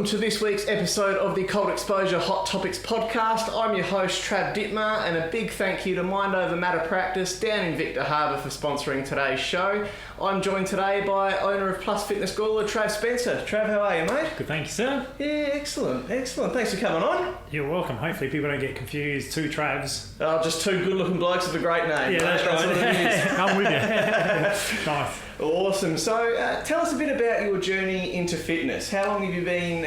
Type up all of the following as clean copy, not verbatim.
welcome to this week's episode of the Cold Exposure Hot Topics podcast. I'm your host, Trav Dittmar, and a big thank you to Mind Over Matter Practice down in Victor Harbour for sponsoring today's show. I'm joined today by owner of Plus Fitness Gawler, Trav Spencer. Trav, how are you, mate? Good, thank you, sir. Yeah, excellent. Thanks for coming on. You're welcome. Hopefully people don't get confused. Two Travs. Oh, just two good-looking blokes with a great name. Yeah, that's right. What it is. I'm with you. Nice. Awesome. So tell us a bit about your journey into fitness. How long have you been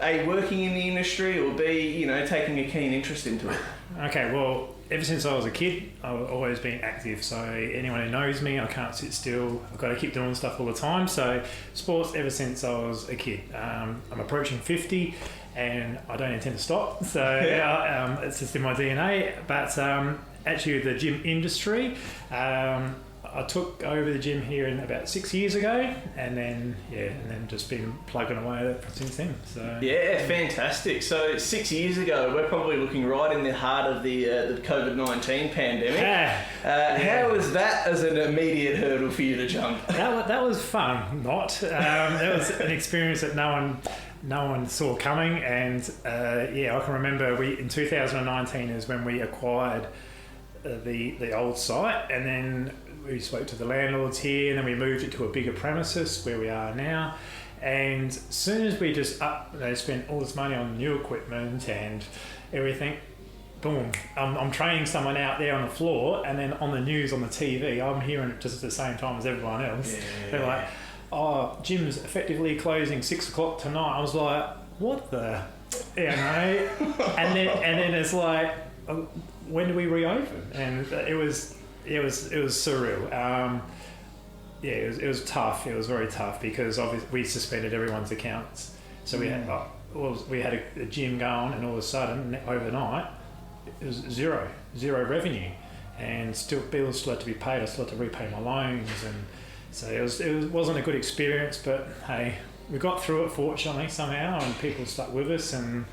A, working in the industry, or B, taking a keen interest into it? Okay, well, ever since I was a kid, I've always been active. So anyone who knows me, I can't sit still. I've got to keep doing stuff all the time. So sports ever since I was a kid. I'm approaching 50 and I don't intend to stop. So it's just in my DNA. But actually the gym industry, I took over the gym here in about 6 years ago, and then just been plugging away since then. So yeah, fantastic. So 6 years ago, we're probably looking right in the heart of the COVID-19 pandemic. How was that as an immediate hurdle for you to jump? That was fun. That was an experience that no one saw coming, and I can remember in 2019 is when we acquired the old site, and then we spoke to the landlords here, and then we moved it to a bigger premises where we are now. And as soon as we spent all this money on new equipment and everything, boom, I'm training someone out there on the floor, and then on the news on the TV, I'm hearing it just at the same time as everyone else. Yeah. They're like, "Oh, gym's effectively closing 6 o'clock tonight." I was like, "What the?" And then it's like, when do we reopen? And it was surreal. It was tough. It was very tough because obviously we suspended everyone's accounts. So we had a gym going, and all of a sudden overnight it was zero revenue, and still bills still had to be paid. I still had to repay my loans, and so it wasn't a good experience. But hey, we got through it fortunately somehow, and people stuck with us, and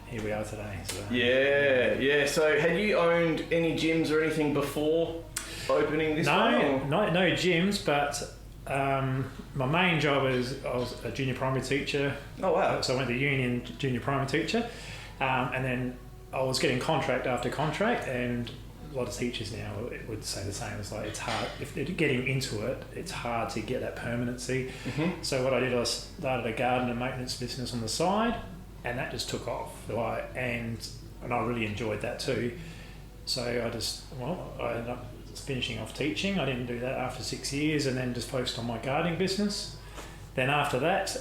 here we are today. So. Yeah. So had you owned any gyms or anything before opening this one? No gyms, but my main job is I was a junior primary teacher. Oh, wow. So I went to union junior primary teacher, and then I was getting contract after contract, and a lot of teachers now would say the same. It's like, it's hard, if they're getting into it, it's hard to get that permanency. Mm-hmm. So what I did, I started a garden and maintenance business on the side, and that just took off. And I really enjoyed that too. So I ended up finishing off teaching. I didn't do that after 6 years, and then just focused on my gardening business. Then after that,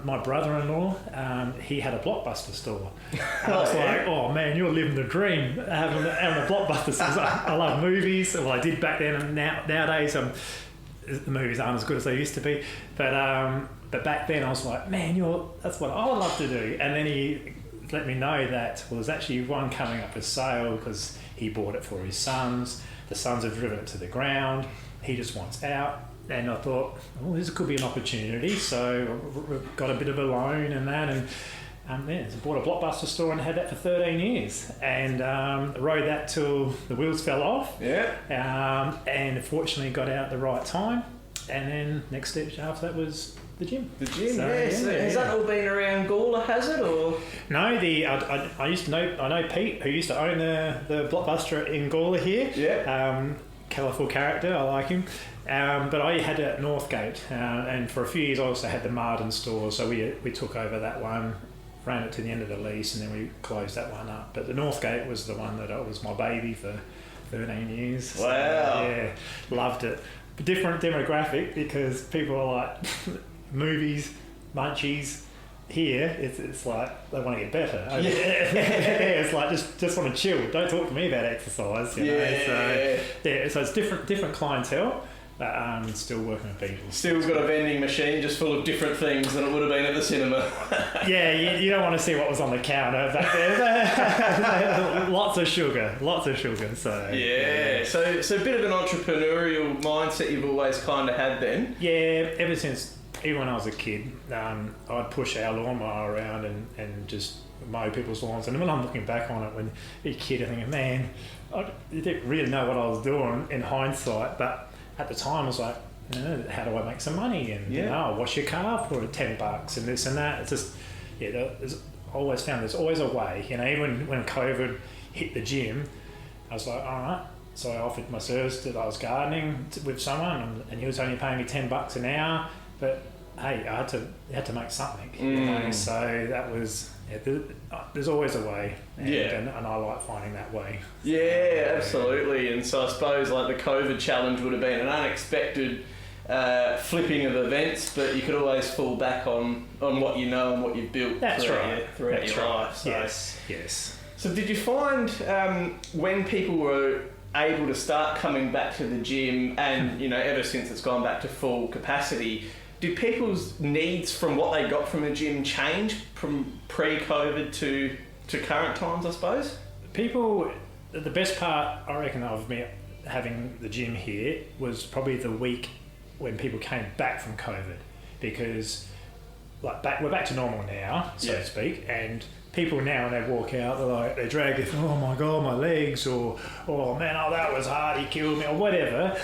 my brother-in-law, he had a Blockbuster store. And I was like, "Oh man, you're living the dream, having a Blockbuster store." I love movies. Well, I did back then, and nowadays the movies aren't as good as they used to be. But back then I was like, "Man, that's what I would love to do." And then he let me know that, well, there's actually one coming up for sale because he bought it for his sons. The sons have driven it to the ground. He just wants out. And I thought, oh, this could be an opportunity. So I got a bit of a loan and that, and so bought a Blockbuster store and had that for 13 years, and rode that till the wheels fell off. Yeah. And fortunately got out at the right time. And then next step after that was the gym. So, has that all been around Gawler, has it, or? No, I used to know Pete, who used to own the Blockbuster in Gawler here. Yeah. Colourful character, I like him. But I had it at Northgate, and for a few years I also had the Marden store, so we took over that one, ran it to the end of the lease, and then we closed that one up. But the Northgate was the one that was my baby for 13 years. Wow. So, yeah, loved it. But different demographic, because people are like movies, munchies. Here, it's like they want to get better. Yeah. It's like just want to chill. Don't talk to me about exercise. You know? So it's different clientele, but still working with people. Still got a vending machine just full of different things than it would have been at the cinema. Yeah, you don't want to see what was on the counter back there. Lots of sugar. So yeah. So a bit of an entrepreneurial mindset you've always kind of had then. Yeah, ever since. Even when I was a kid, I'd push our lawnmower around and just mow people's lawns. And when I'm looking back on it, when you're a kid, I think, man, I didn't really know what I was doing in hindsight. But at the time, I was like, how do I make some money? And I'll wash your car for $10 and this and that. It's just, there's I always found there's always a way. Even when COVID hit the gym, I was like, all right. So I offered my service that I was gardening with someone, and he was only paying me $10 an hour. But hey, I had to make something. So that was. There's always a way, and I like finding that way. Yeah, absolutely. And so I suppose like the COVID challenge would have been an unexpected flipping of events, but you could always fall back on what you know and what you've built throughout your life. So. Yes. So did you find when people were able to start coming back to the gym, and ever since it's gone back to full capacity, did people's needs from what they got from the gym change from pre-COVID to current times, I suppose? People, the best part, I reckon, of me having the gym here was probably the week when people came back from COVID, because we're back to normal now, so to speak, and people now when they walk out, they drag their, oh my God, my legs, or oh man, that was hard, he killed me, or whatever.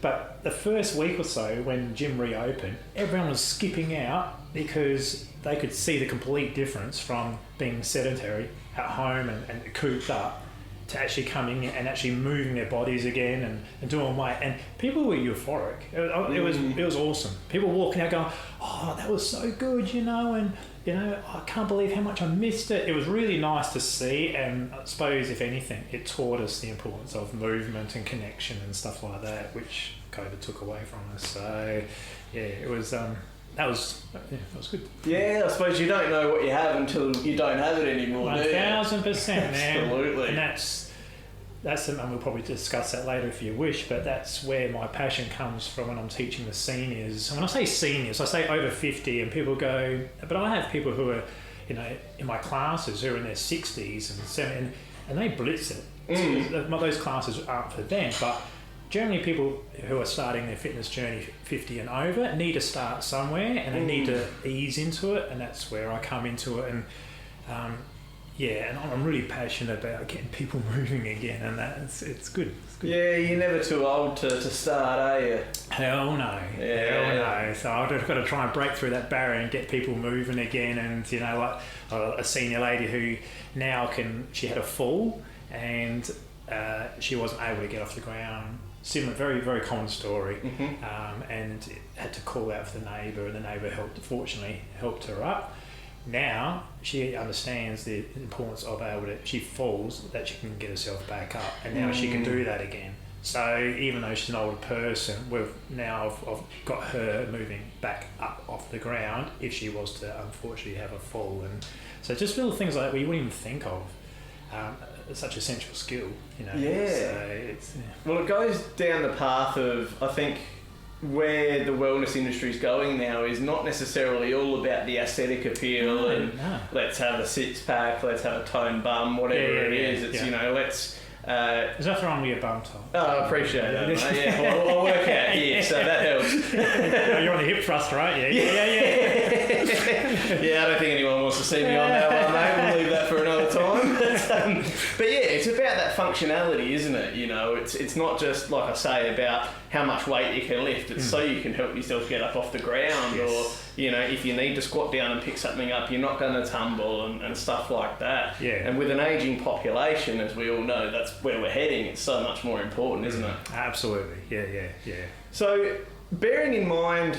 But the first week or so when gym reopened, everyone was skipping out because they could see the complete difference from being sedentary at home and cooped up to actually coming and actually moving their bodies again and doing weight. And people were euphoric. It was awesome. People walking out going, oh, that was so good, and I can't believe how much I missed it. It was really nice to see, and I suppose, if anything, it taught us the importance of movement and connection and stuff like that, which COVID took away from us. So, it was that was good. Yeah, I suppose you don't know what you have until you don't have it anymore. 1,000%, man. Absolutely. And that's and we'll probably discuss that later if you wish, but that's where my passion comes from when I'm teaching the seniors. And when I say seniors, I say over 50, and people go, but I have people who are, in my classes who are in their 60s and 70s, and they blitz it. So those classes aren't for them, but generally people who are starting their fitness journey 50 and over need to start somewhere, and they need to ease into it, and that's where I come into it. And and I'm really passionate about getting people moving again, and it's good. Yeah, you're never too old to start, are you? Hell no. Hell no. So I've just got to try and break through that barrier and get people moving again. And a senior lady who now she had a fall, and she wasn't able to get off the ground. Similar, very, very common story. And had to call out for the neighbour, and the neighbour fortunately helped her up. Now she understands the importance of she falls, that she can get herself back up, and now she can do that again. So even though she's an older person, I've got her moving back up off the ground if she was to unfortunately have a fall. And so just little things like that we wouldn't even think of. It's such an essential skill, Yeah. So Well, it goes down the path of, I think, where the wellness industry is going now is not necessarily all about the aesthetic appeal let's have a six-pack, let's have a toned bum, whatever it is. It's, let's... There's nothing wrong with your bum, Tom. Oh, I appreciate that, mate. Yeah, well, I'll work out here, so that helps. You're on the hip thruster, right? Yeah. Yeah, I don't think anyone wants to see me on that one, mate. We'll leave that for another time. But it's about that functionality, isn't it? It's not just, like I say, about how much weight you can lift. It's so you can help yourself get up off the ground, or if you need to squat down and pick something up, you're not going to tumble and stuff like that. Yeah. And with an ageing population, as we all know, that's where we're heading. It's so much more important, isn't it? Absolutely. Yeah. So, bearing in mind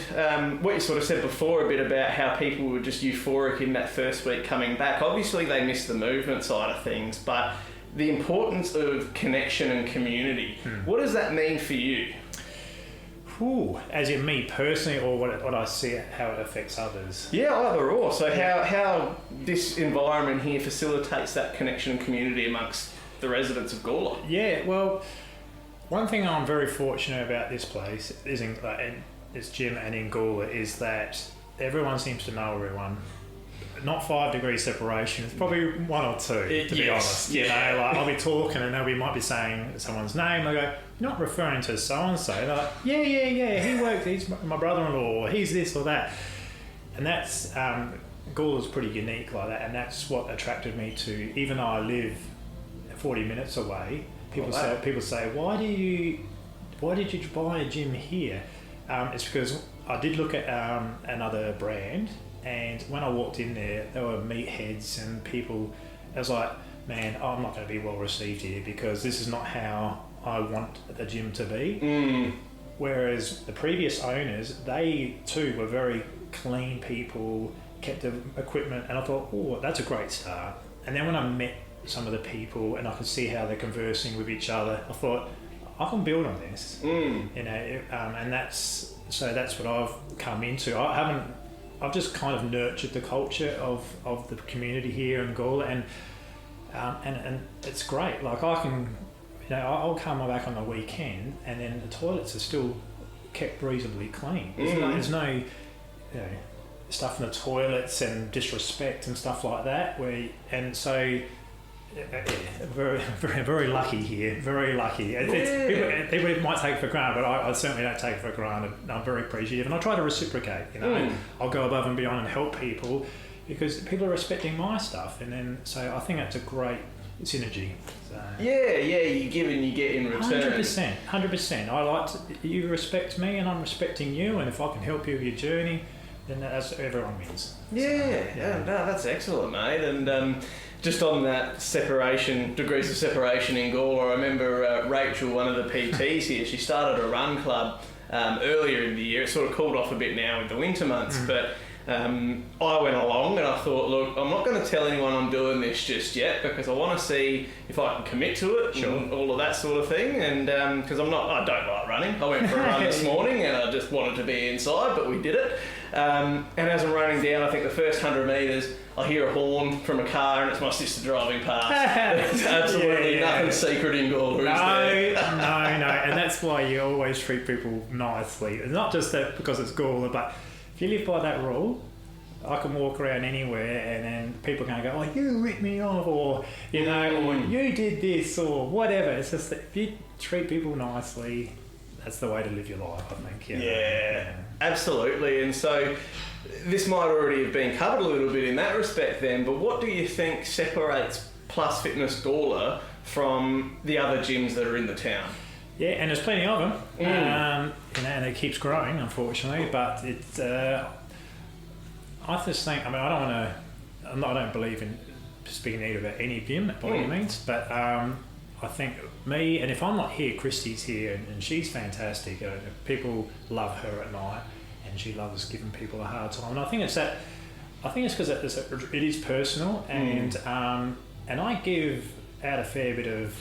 what you sort of said before a bit about how people were just euphoric in that first week coming back, obviously they missed the movement side of things, but the importance of connection and community, what does that mean for you? As in me personally, or what I see, how it affects others? Yeah, either or. So how this environment here facilitates that connection and community amongst the residents of Gawler? Yeah, well, one thing I'm very fortunate about this place is in this gym and in Gawler is that everyone seems to know everyone. Not 5 degrees separation. It's probably 1 or 2, to be honest. I'll be talking and we might be saying someone's name. They go, "You're not referring to so and so." They're like, "Yeah. He worked. He's my brother-in-law. Or he's this or that." And that's Gawler's pretty unique like that. And that's what attracted me to. Even though I live 40 minutes away, people say, "Why did you buy a gym here?" It's because I did look at another brand. And when I walked in there were meatheads and people. I was like, man, I'm not going to be well received here because this is not how I want the gym to be. Whereas the previous owners, they too were very clean people, kept the equipment, and I thought, oh, that's a great start. And then when I met some of the people and I could see how they're conversing with each other, I thought, I can build on this. And that's what I've come into. I've just kind of nurtured the culture of the community here in Gawler, and it's great. Like I can, I'll come back on the weekend, and then the toilets are still kept reasonably clean. There's no stuff in the toilets and disrespect and stuff like that. Very, very, very lucky here. Very lucky. People might take it for granted, but I certainly don't take it for granted. I'm very appreciative, and I try to reciprocate. I'll go above and beyond and help people because people are respecting my stuff, and then so I think that's a great synergy. So. Yeah, you give and you get in return. 100%. I like you respect me, and I'm respecting you, and if I can help you with your journey, then that's everyone wins. No, that's excellent, mate. And just on that degrees of separation in Gawler, I remember Rachel, one of the PTs here, she started a run club earlier in the year. It's sort of cooled off a bit now with the winter months, but I went along and I thought, look, I'm not going to tell anyone I'm doing this just yet because I want to see if I can commit to it and all of that sort of thing. And because I don't like running. I went for a run this morning and I just wanted to be inside, but we did it. And as I'm running down, I think the first 100 metres, I hear a horn from a car and it's my sister driving past. There's absolutely nothing secret in Gawler, is there? No. And that's why you always treat people nicely. It's not just that because it's Gawler, but if you live by that rule, I can walk around anywhere and then people can go, oh, you ripped me off, or, or you did this, or whatever. It's just that if you treat people nicely, that's the way to live your life, I think. Yeah, absolutely. And so this might already have been covered a little bit in that respect then, but what do you think separates Plus Fitness Gawler from the other gyms that are in the town? Yeah, and there's plenty of them, and it keeps growing, unfortunately. But it's, I just think, I don't believe in speaking negative about any gym by any means, but I think me, and if I'm not here, Christy's here, and she's fantastic. People love her at night, and she loves giving people a hard time. And I think it's because it is personal, and I give out a fair bit of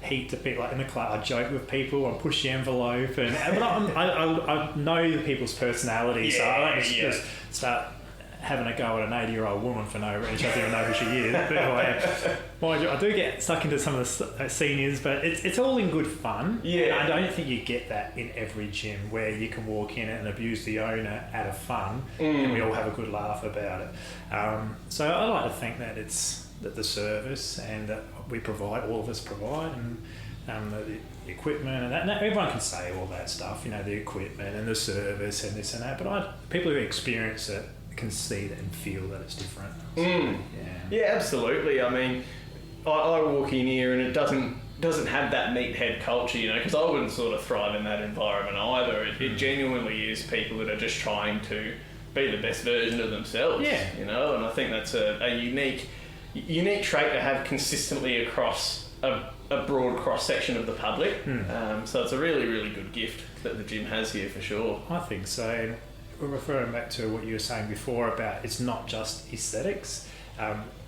heat to people. Like in the club, I joke with people, I push the envelope, but I know people's personalities, so I don't just start having a go at an 80-year-old woman for no reason. I don't even know who she is. But anyway, I do get stuck into some of the seniors, but it's all in good fun. Yeah. And I don't think you get that in every gym where you can walk in and abuse the owner out of fun, and we all have a good laugh about it. So I like to think that it's that the service and that we provide, all of us provide, and the equipment and that. And everyone can say all that stuff, the equipment and the service and this and that. But people who experience it can see that and feel that it's different. So, yeah, absolutely. I mean, I walk in here and it doesn't have that meathead culture, because I wouldn't sort of thrive in that environment either. It genuinely is people that are just trying to be the best version of themselves. And I think that's a unique trait to have consistently across a broad cross section of the public. So it's a really, really good gift that the gym has here for sure. I think so. We're referring back to what you were saying before about it's not just aesthetics.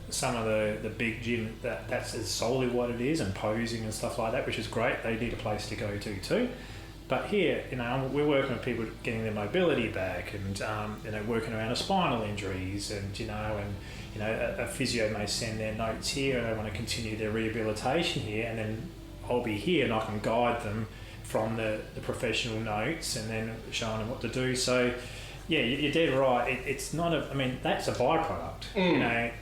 Some of the big gym that's solely what it is, and posing and stuff like that, which is great. They need a place to go to too. But here, we're working with people getting their mobility back, and working around the spinal injuries, and a physio may send their notes here, and they want to continue their rehabilitation here, and then I'll be here and I can guide them from the professional notes, and then showing them what to do. So, yeah, you're dead right. It's not that's a byproduct.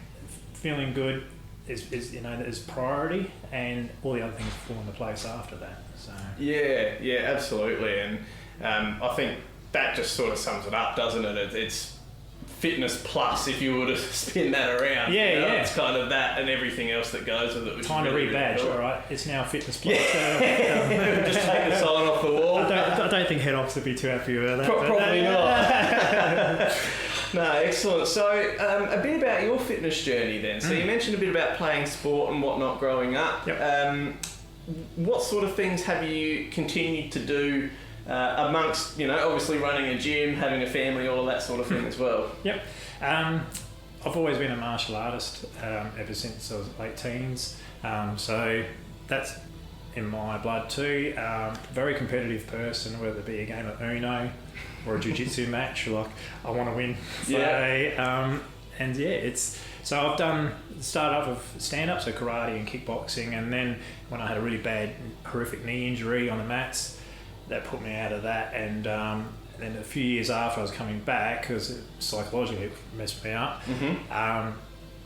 Feeling good is priority, and all the other things fall into place after that. So yeah, absolutely, and I think that just sort of sums it up, doesn't it? It's fitness plus, if you were to spin that around. It's kind of that and everything else that goes with it. Which time is really, to rebadge, really cool. all right? It's now fitness plus. Just take the sign off the wall. I don't think head office would be too happy with that. Probably not. No, excellent. So, a bit about your fitness journey then. So, you mentioned a bit about playing sport and whatnot growing up. Yep. What sort of things have you continued to do amongst, obviously running a gym, having a family, all of that sort of thing as well? Yep. I've always been a martial artist ever since I was late teens. So that's in my blood too. Very competitive person, whether it be a game of Uno or a jiu-jitsu match, like I want to win. So, so I've started off with stand-up, so karate and kickboxing, and then when I had a really bad, horrific knee injury on the mats, that put me out of that, and then a few years after I was coming back, because psychologically it messed me up,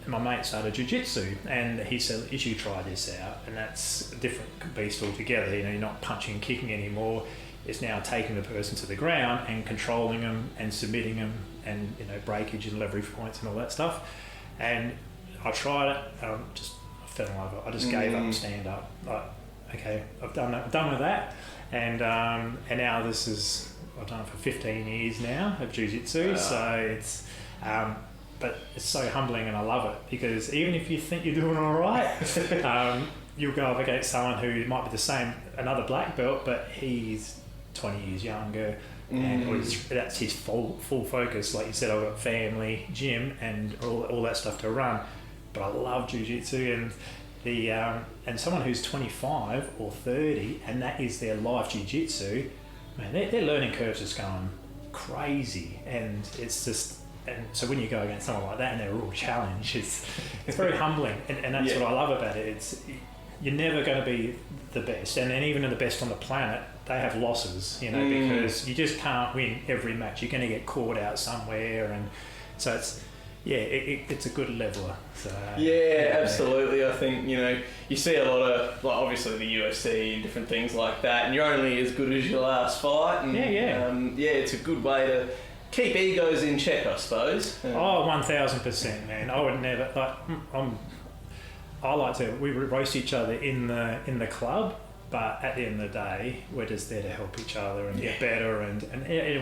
my mate started jiu-jitsu, and he said, you should try this out, and that's a different beast altogether. You're not punching and kicking anymore. It's now taking the person to the ground and controlling them and submitting them, and breakage and leverage points and all that stuff. And I tried it, I fell in love with it. I just gave up stand up. Like, okay, I'm done with that. And now I've done it for 15 years now of jiu-jitsu. So it's, but it's so humbling, and I love it, because even if you think you're doing all right, you'll go up against someone who might be the same, another black belt, but he's 20 years younger. And that's his full focus. Like you said, I've got family, gym, and all that stuff to run. But I love jiu-jitsu, and someone who's 25 or 30, and that is their life jiu-jitsu, man, their learning curve's just going crazy, and it's just. And so when you go against someone like that and they're all challenged, it's very humbling, and that's what I love about it. You're never going to be the best, and then even the best on the planet, they have losses, because you just can't win every match. You're going to get caught out somewhere, and so it's it's a good leveler. So absolutely. I think you see a lot of, like, obviously the UFC and different things like that, and you're only as good as your last fight. And, it's a good way to keep egos in check, I suppose. 1000%, man. I would never we roast each other in the club, but at the end of the day, we're just there to help each other and get better, and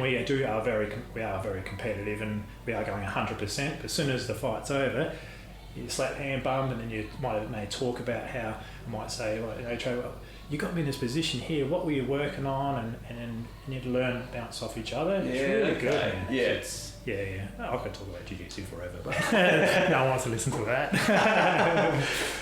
we are very competitive, and we are going 100%. But as soon as the fight's over, you slap hand bump, and then you may talk about how I might say, Trav, you got me in this position here. What were you working on? And you need to learn, bounce off each other. It's really good, man. I could talk about jiu-jitsu forever, but no one wants to listen to that.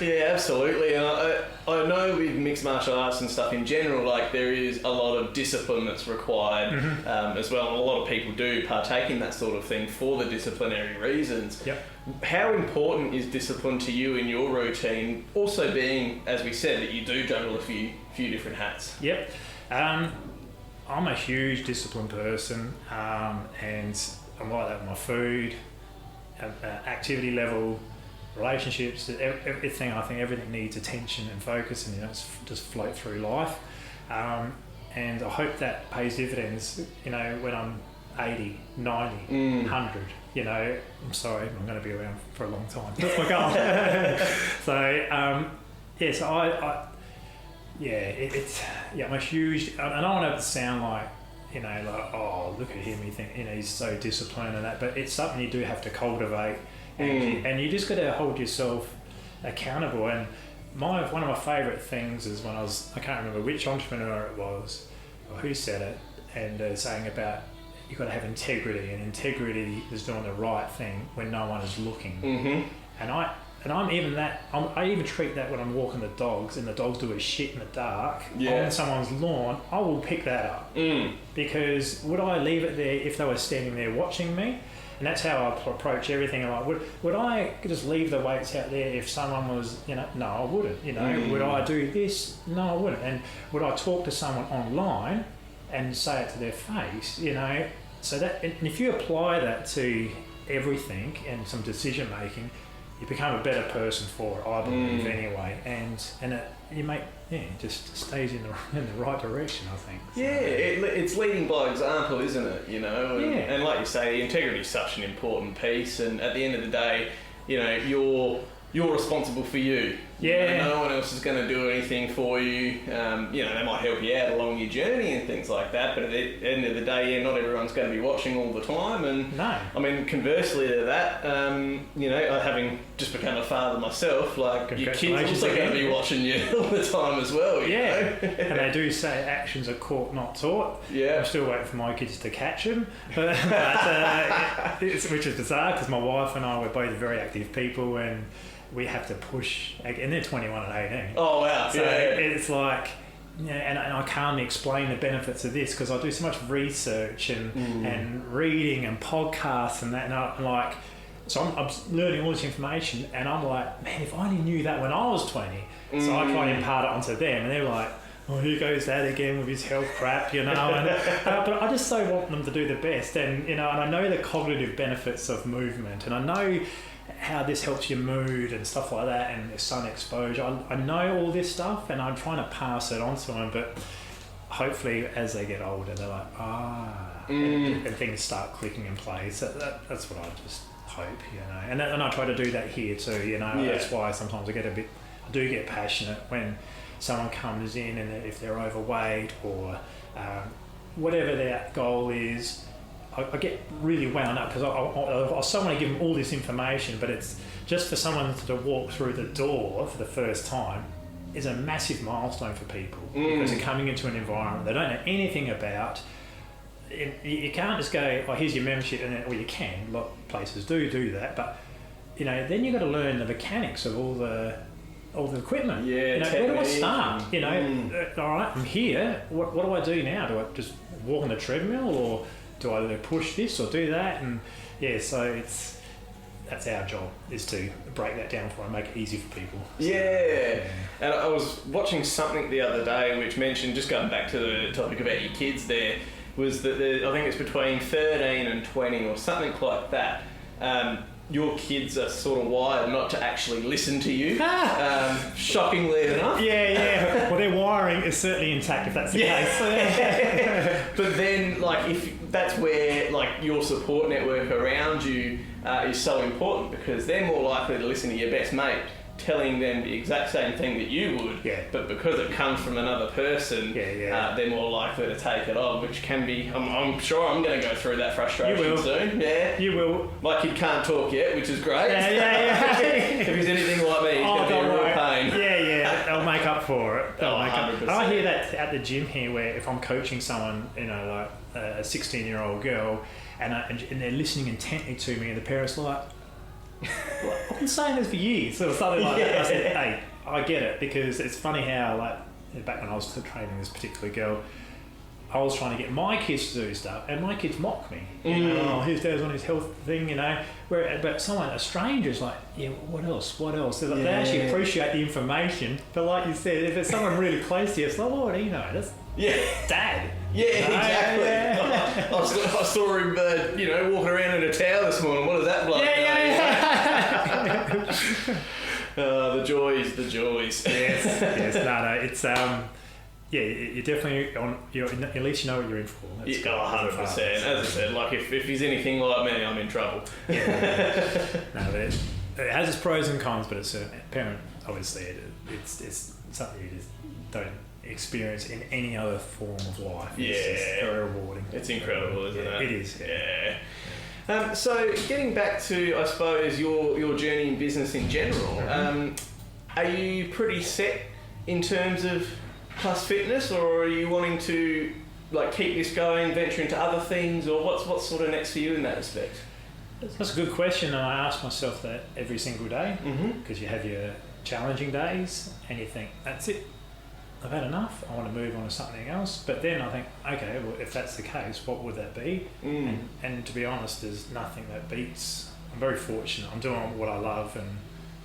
Absolutely. And I know with mixed martial arts and stuff in general, like, there is a lot of discipline that's required as well. And a lot of people do partake in that sort of thing for the disciplinary reasons. Yep. How important is discipline to you in your routine? Also being, as we said, that you do juggle a few different hats. Yep. I'm a huge disciplined person, and I'm like that with my food, activity level, relationships, everything. I think everything needs attention and focus, and just float through life. And I hope that pays dividends, when I'm 80, 90, 100. I'm sorry, I'm going to be around for a long time. That's my goal. I'm a huge, and I don't want to sound like, look at him, you think, he's so disciplined and that, but it's something you do have to cultivate, and you just got to hold yourself accountable. And one of my favourite things is when I can't remember which entrepreneur it was, or who said it, and saying about, you've got to have integrity, and integrity is doing the right thing when no one is looking. I even treat that when I'm walking the dogs, and the dogs do a shit in the dark on someone's lawn. I will pick that up, because would I leave it there if they were standing there watching me? And that's how I approach everything. Like, would I just leave the weights out there if someone was, no, I wouldn't. Would I do this? No, I wouldn't. And would I talk to someone online and say it to their face? So that, and if you apply that to everything and some decision making, you become a better person for it, I believe, anyway. And it just stays in the right direction, I think. So, it's leading by example, isn't it? And like you say, integrity is such an important piece. And at the end of the day, you're responsible for you. Yeah. No one else is going to do anything for you. They might help you out along your journey and things like that, but at the end of the day, not everyone's going to be watching all the time. And No. I mean, conversely to that, having just become a father myself, like your kids also going to be watching you all the time as well. You know? And they do say actions are caught, not taught. Yeah. I'm still waiting for my kids to catch them, which is bizarre because my wife and I were both very active people, and we have to push, and they're 21 and 18. Oh wow! So it's like, and I can't explain the benefits of this because I do so much research and reading and podcasts and that, and I'm like, so I'm learning all this information, and I'm like, man, if I only knew that when I was 20. So I try and impart it onto them, and they're like, oh, here goes Dad again with his health crap, and but I just so want them to do the best, and and I know the cognitive benefits of movement, and I know how this helps your mood and stuff like that, and sun exposure. I know all this stuff, and I'm trying to pass it on to them, but hopefully as they get older, they're like, and things start clicking in place. That's what I just hope, and I try to do that here too, That's why sometimes I do get passionate when someone comes in, and if they're overweight or whatever their goal is, I get really wound up because I so want to give them all this information, but it's just for someone to walk through the door for the first time is a massive milestone for people because they're coming into an environment they don't know anything about. You can't just go, oh, here's your membership, or you can, a lot of places do that, but then you've got to learn the mechanics of all the equipment. Yeah, where do I start? All right, I'm here. What do I do now? Do I just walk on the treadmill, or do I push this or do that? And so that's our job, is to break that down for them, make it easy for people. And I was watching something the other day which mentioned, just going back to the topic about your kids there, was that I think it's between 13 and 20 or something like that. Your kids are sort of wired not to actually listen to you, shockingly enough. Well, their wiring is certainly intact if that's the case. But then, if that's where your support network around you is so important, because they're more likely to listen to your best mate telling them the exact same thing that you would, but because it comes from another person, they're more likely to take it on, which can be, I'm sure I'm going to go through that frustration soon. You will. My kid can't talk yet, which is great. If he's anything like me, he's going to be a real pain. They'll make up for it. Make up. I hear that at the gym here, where if I'm coaching someone, like a 16-year-old girl, and they're listening intently to me, and the parents are like, well, I've been saying this for years, or something like that. I said, hey, I get it, because it's funny how, back when I was training this particular girl, I was trying to get my kids to do stuff, and my kids mock me. Oh, his dad's on his health thing, but a stranger's like, what else? They actually appreciate the information, but like you said, if it's someone really close to you, it's like, what do you know? That's Dad. Exactly. I saw him, walking around in a towel this morning. What is that bloke? The joys. Yes. No. It's you're definitely on. At least you know what you're in for. That's 100%. As I said, if he's anything like me, I'm in trouble. But it has its pros and cons, but it's a parent. Obviously, it's something you just don't experience in any other form of life. It's just very rewarding. It's incredible, isn't it? It is. So getting back to, I suppose, your journey in business in general, are you pretty set in terms of Plus Fitness, or are you wanting to keep this going, venture into other things, or what's sort of next for you in that respect? That's a good question, and I ask myself that every single day, because you have your challenging days and you think, that's it, I've had enough, I want to move on to something else. But then I think, okay, well, if that's the case, what would that be? And to be honest, there's nothing that beats. I'm very fortunate. I'm doing what I love, and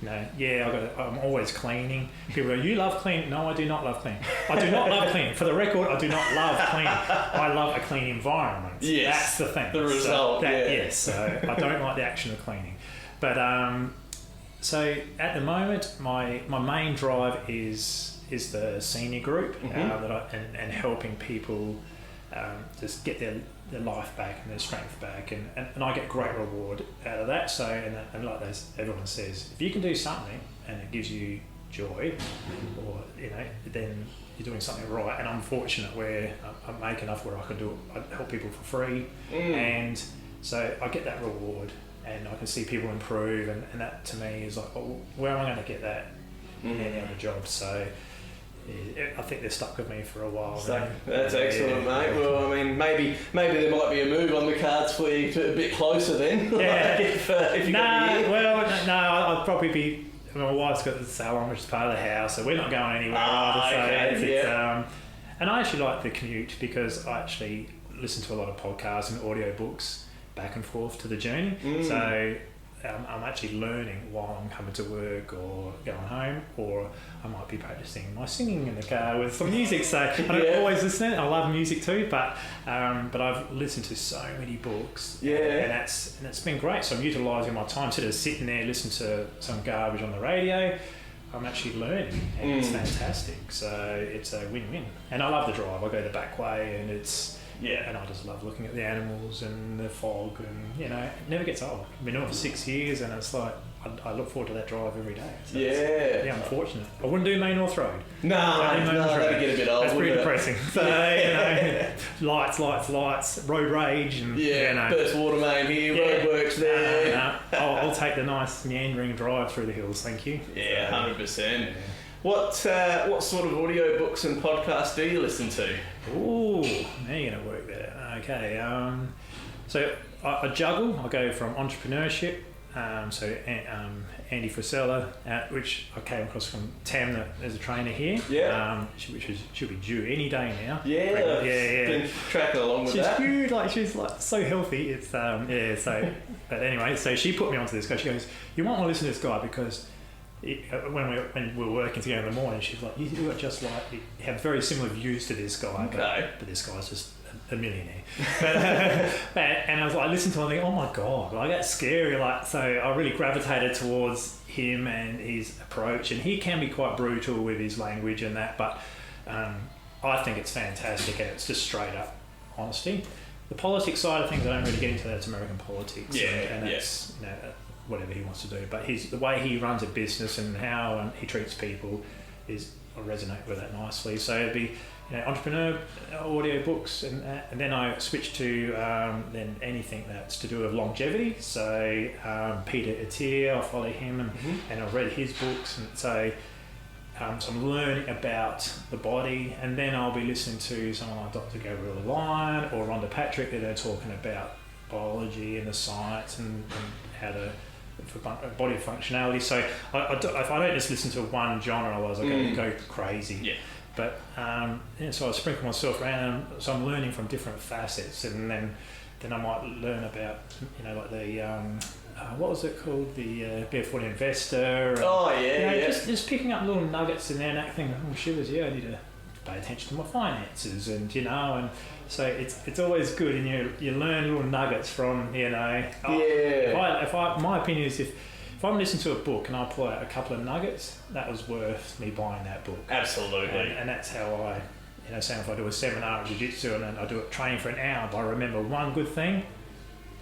I'm always cleaning. People go, you love cleaning? No, I do not love cleaning. I do not love cleaning. For the record, I do not love cleaning. I love a clean environment. Yes, that's the thing. The result. So I don't like the action of cleaning. But so at the moment, my main drive is the senior group, and helping people just get their life back and their strength back, and I get great reward out of that. So and like everyone says, if you can do something and it gives you joy, or then you're doing something right. And I'm fortunate where I make enough where I can do it. I help people for free, and so I get that reward, and I can see people improve, and that to me is like, oh, where am I going to get that in any other job? So I think they're stuck with me for a while. So, that's excellent, mate. Well, I mean, maybe there might be a move on the cards for you a bit closer then. Yeah. if you I'd probably be. My wife's got the salon, which is part of the house, so we're not going anywhere either. And I actually like the commute because I actually listen to a lot of podcasts and audiobooks back and forth to the journey. So I'm actually learning while I'm coming to work or going home, or I might be practicing my singing in the car with some music. So I don't always listen. I love music too, but I've listened to so many books, and it's been great. So I'm utilising my time instead of sitting there listening to some garbage on the radio. I'm actually learning, and it's fantastic. So it's a win-win, and I love the drive. I go the back way, and and I just love looking at the animals and the fog, and it never gets old. I've been doing it for 6 years, and it's like I look forward to that drive every day. So I'm fortunate. I wouldn't do Main North Road. No, that'd get a bit old. That's pretty depressing. So lights, road rage, and burst water main here, roadworks there. I'll take the nice meandering drive through the hills. Thank you. Yeah, 100%. What sort of audiobooks and podcasts do you listen to? Ooh, now you're going to work that out. Okay. So I juggle. I go from entrepreneurship. Andy Frisella, which I came across from Tam, as a trainer here. She'll be due any day now. Been tracking along with that. She's so healthy. It's So, but anyway, so she put me onto this guy. She goes, "You might want to listen to this guy because." When we were working together in the morning, she's like, "You have very similar views to this guy, but this guy's just a millionaire." And I was like, I listened to him and I think, oh my god, that's scary. So I really gravitated towards him and his approach, and he can be quite brutal with his language and that, but I think it's fantastic, and it's just straight up honesty. The politics side of things, I don't really get into that. It's American politics, and that's whatever he wants to do, but the way he runs a business and how he treats people I resonate with that nicely. So it'd be entrepreneur audio books, and then I switched to then anything that's to do with longevity. So Peter Attia, I follow him, and I've read his books, and so I'm learning about the body, and then I'll be listening to someone like Dr. Gabrielle Lyon or Rhonda Patrick, that are talking about biology and the science and how to for body functionality. So if I don't just listen to one genre, otherwise I go crazy. But so I sprinkle myself around, so I'm learning from different facets, and then I might learn about like the what was it called, the Barefoot Investor, and, just picking up little nuggets in there, and that thing, oh shivers, I need to pay attention to my finances, and and so it's always good, and you learn little nuggets from my opinion is if I'm listening to a book and I pull out a couple of nuggets, that was worth me buying that book. Absolutely. And that's how I say if I do a seminar of jiu-jitsu and then I do a training for an hour, but I remember one good thing,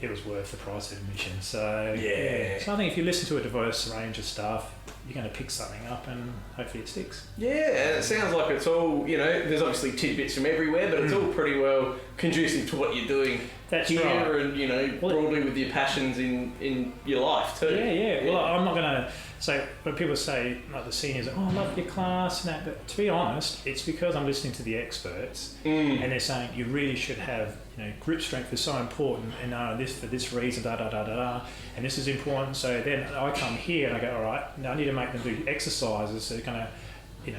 it was worth the price of admission. So so I think if you listen to a diverse range of stuff, you're going to pick something up and hopefully it sticks. Yeah, and it sounds like it's all, there's obviously tidbits from everywhere, but it's all pretty well conducive to what you're doing here, and, broadly with your passions in your life too. Well, I'm not going to... So when people say, like the seniors, I love your class and that, but to be honest, it's because I'm listening to the experts and they're saying you really should have, grip strength is so important, and this for this reason, and this is important. So then I come here and I go, all right, now I need to make them do exercises that are going to,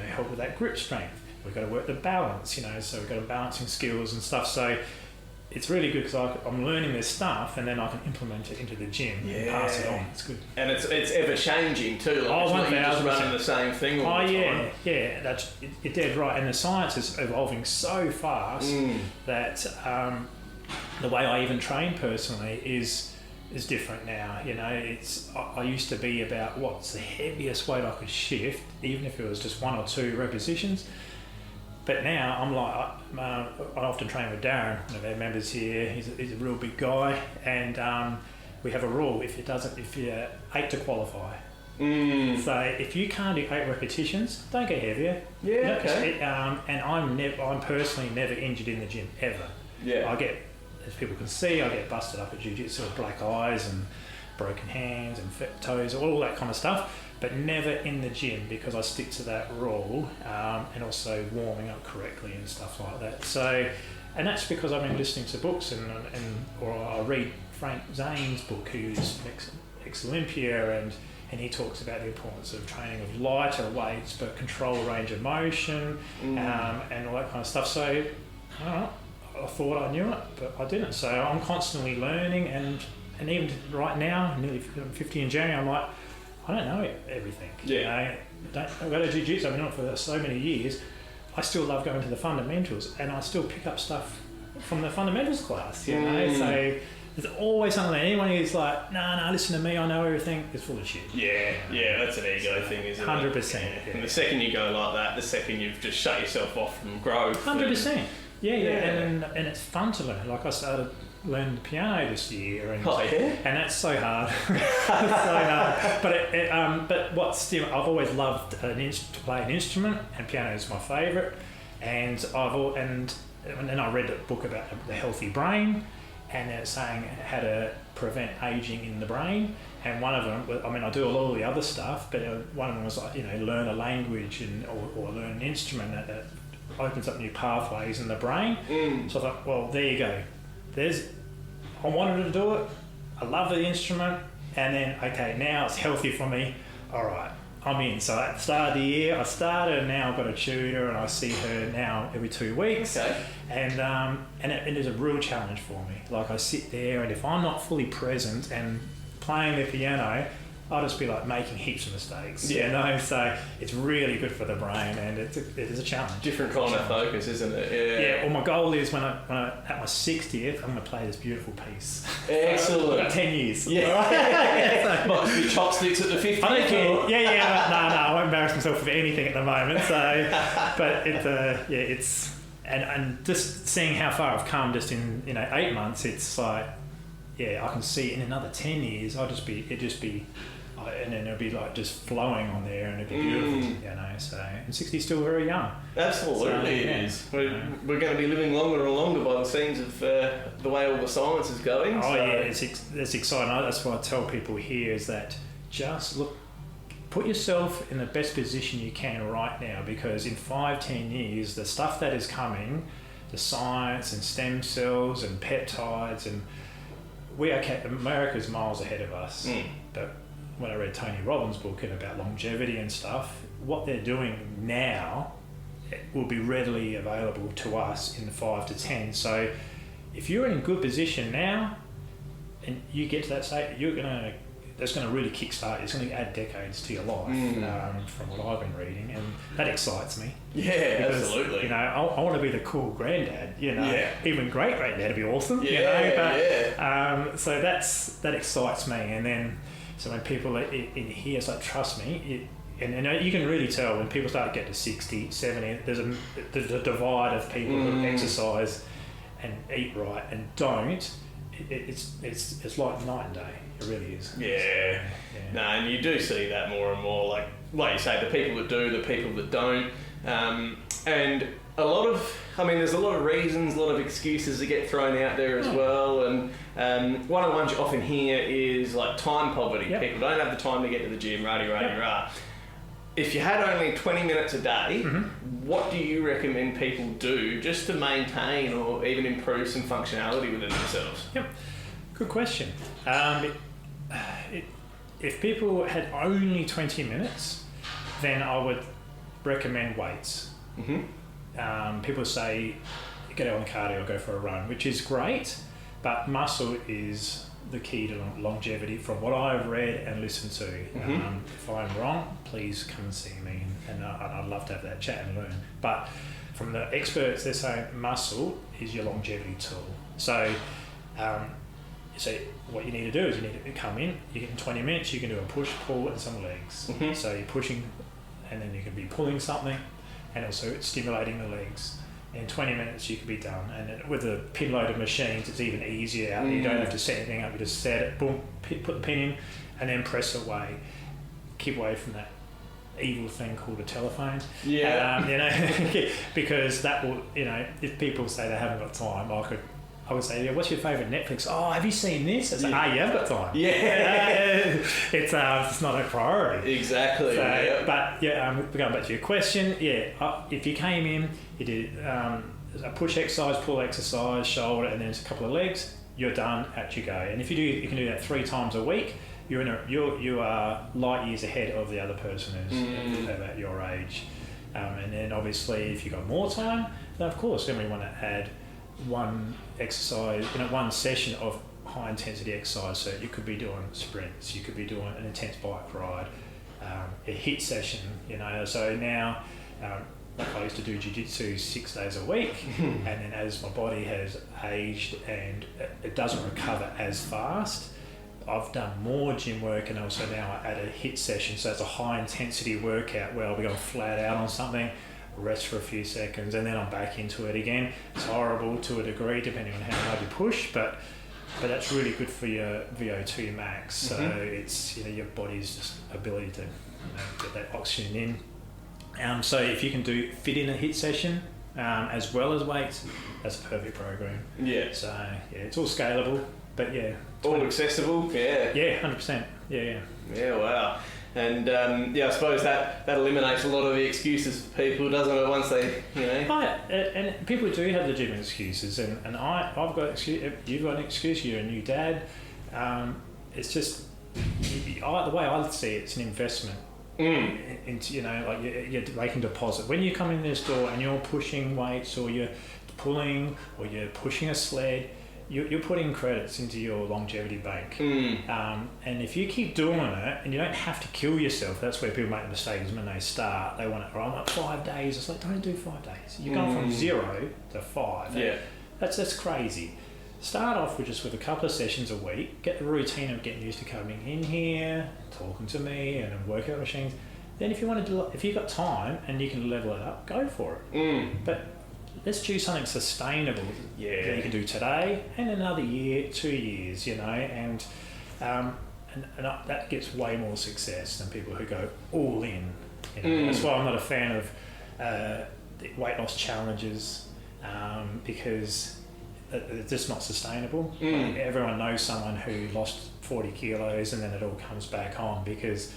help with that grip strength. We've got to work the balance, so we've got balancing skills and stuff. So it's really good because I'm learning this stuff, and then I can implement it into the gym and pass it on. It's good. And it's ever changing too. It's not you just running the same thing all the time. You're dead right. And the science is evolving so fast that the way I even train personally is different now. I used to be about what's the heaviest weight I could shift, even if it was just 1 or 2 repetitions. But now I'm like, I often train with Darren, one of our members here. He's a real big guy, and we have a rule: if you're 8 to qualify, So if you can't do 8 repetitions, don't get heavier. Yeah, okay. And I'm personally never injured in the gym ever. Yeah. I get, as people can see, I get busted up at jiu-jitsu with black eyes and broken hands and fat toes, all that kind of stuff, but never in the gym because I stick to that rule, and also warming up correctly and stuff like that. So, and that's because I've been listening to books or I read Frank Zane's book, who's ex-Olympia, and he talks about the importance of training of lighter weights but control range of motion, and all that kind of stuff. So I thought I knew it, but I didn't. So I'm constantly learning, and even right now, nearly 50 in January, I'm like, I don't know everything. Yeah. I've got to jiu-jitsu, I've been on it for so many years. I still love going to the fundamentals, and I still pick up stuff from the fundamentals class, you know. So there's always something that anyone who's like, no, listen to me, I know everything, is full of shit. Yeah, that's an ego thing, isn't 100%, it? 100%. yeah. And the second you go like that, the second you've just shut yourself off from growth. 100%. Yeah. And it's fun to learn. Like I started learning the piano this year, and that's so hard. It's so hard. But I've always loved to play an instrument, and piano is my favourite. And then I read a book about the healthy brain, and it's saying how to prevent aging in the brain. And one of them, I mean, I do a lot of the other stuff, but one of them was like, learn a language or learn an instrument that opens up new pathways in the brain. So I thought, well, there you go. I wanted to do it. I love the instrument, and then okay, now it's healthy for me. All right, I'm in. So at the start of the year, I started, and now I've got a tutor, and I see her now every 2 weeks. Okay. And it is a real challenge for me. Like I sit there, and if I'm not fully present and playing the piano, I'll just be like making heaps of mistakes. Yeah. So it's really good for the brain, and it is a challenge. Different kind of focus, isn't it? Yeah. Well, my goal is when I at my 60th, I'm going to play this beautiful piece. Excellent. About 10 years. Yeah. Might be chopsticks at the 50th. I don't care. Yeah. No, I won't embarrass myself with anything at the moment. So, but it's and just seeing how far I've come just in 8 months, it's like, yeah, I can see in another 10 years, and then it'll be like just flowing on there, and it'll be beautiful, So, and 60 is still very young. Absolutely, it is. We're going to be living longer and longer by the scenes of the way all the science is going. Oh, yeah, it's exciting. That's what I tell people here is that just put yourself in the best position you can right now, because in 5-10 years, the stuff that is coming, the science and stem cells and peptides, and America's miles ahead of us. But when I read Tony Robbins' book and about longevity and stuff, what they're doing now will be readily available to us in 5 to 10. So if you're in a good position now and you get to that state, that's going to really kickstart. It's going to add decades to your life, from what I've been reading, and that excites me. Yeah, because, absolutely. I want to be the cool granddad. Even great granddad would be awesome. So that excites me, and then. So when people in here, it's like, trust me, and you can really tell when people start to get to 60, 70, there's a divide of people who exercise and eat right and don't. It's like night and day. It really is. Yeah. No, and you do see that more and more. Like you say, the people that do, the people that don't, and there's a lot of reasons, a lot of excuses that get thrown out there as well. And one of the ones you often hear is like time poverty. Yep. People don't have the time to get to the gym, rah. If you had only 20 minutes a day, what do you recommend people do just to maintain or even improve some functionality within themselves? Yep, good question. If people had only 20 minutes, then I would recommend weights. People say, get out on cardio, go for a run, which is great, but muscle is the key to longevity from what I've read and listened to. If I'm wrong, please come and see me, and I'd love to have that chat and learn. But from the experts, they're saying muscle is your longevity tool. So what you need to do is you need to come in, you get in 20 minutes, you can do a push, pull, and some legs. So you're pushing, and then you can be pulling something, and also it's stimulating the legs. In 20 minutes you can be done, and with the pin loaded machines it's even easier out. You don't have to set anything up, you just set it, boom, put the pin in, and then press away. keep away from that evil thing called a telephone. Yeah. Because that will, if people say they haven't got time, I would say, what's your favourite Netflix? Oh, have you seen this? It's like, I've got time. Yeah. It's not a priority. Exactly. So, yeah. But going back to your question, if you came in, you did a push exercise, pull exercise, shoulder, and then a couple of legs, you're done, out you go. And if you can do that 3 times a week, you are light years ahead of the other person who's about your age. And then obviously, if you've got more time, then of course, then we want to add one exercise, one session of high intensity exercise. So you could be doing sprints, you could be doing an intense bike ride, a HIIT session, So now, like I used to do jiu-jitsu 6 days a week, and then as my body has aged and it doesn't recover as fast, I've done more gym work, and also now I add a HIIT session. So it's a high intensity workout where I'll be going flat out on something, rest for a few seconds, and then I'm back into it again. It's horrible to a degree depending on how hard you push, but that's really good for your VO2 max. So it's your body's just ability to get that oxygen in. So if you can fit in a HIIT session as well as weights, that's a perfect program. Yeah. So it's all scalable, but all accessible. Yeah. Yeah, 100%. Yeah. Yeah. Wow. And I suppose that eliminates a lot of the excuses for people, doesn't it? Once they, And people do have legitimate excuses, and I've got an excuse. You've got an excuse. You're a new dad. It's just the way I see it, it's an investment. Into like you're making deposit when you come in this door and you're pushing weights, or you're pulling, or you're pushing a sled. You're putting credits into your longevity bank. And if you keep doing it, and you don't have to kill yourself, that's where people make the mistake, is when they start, they want it, I'm at 5 days. It's like, don't do 5 days. You're going from 0 to 5. Yeah. That's crazy. Start off with a couple of sessions a week, get the routine of getting used to coming in here, talking to me, and workout machines. Then if you've got time and you can level it up, go for it. But let's choose something sustainable that you can do today and another year, 2 years, and that gets way more success than people who go all in. That's why I'm not a fan of weight loss challenges, because it's just not sustainable. Like, everyone knows someone who lost 40 kilos and then it all comes back on because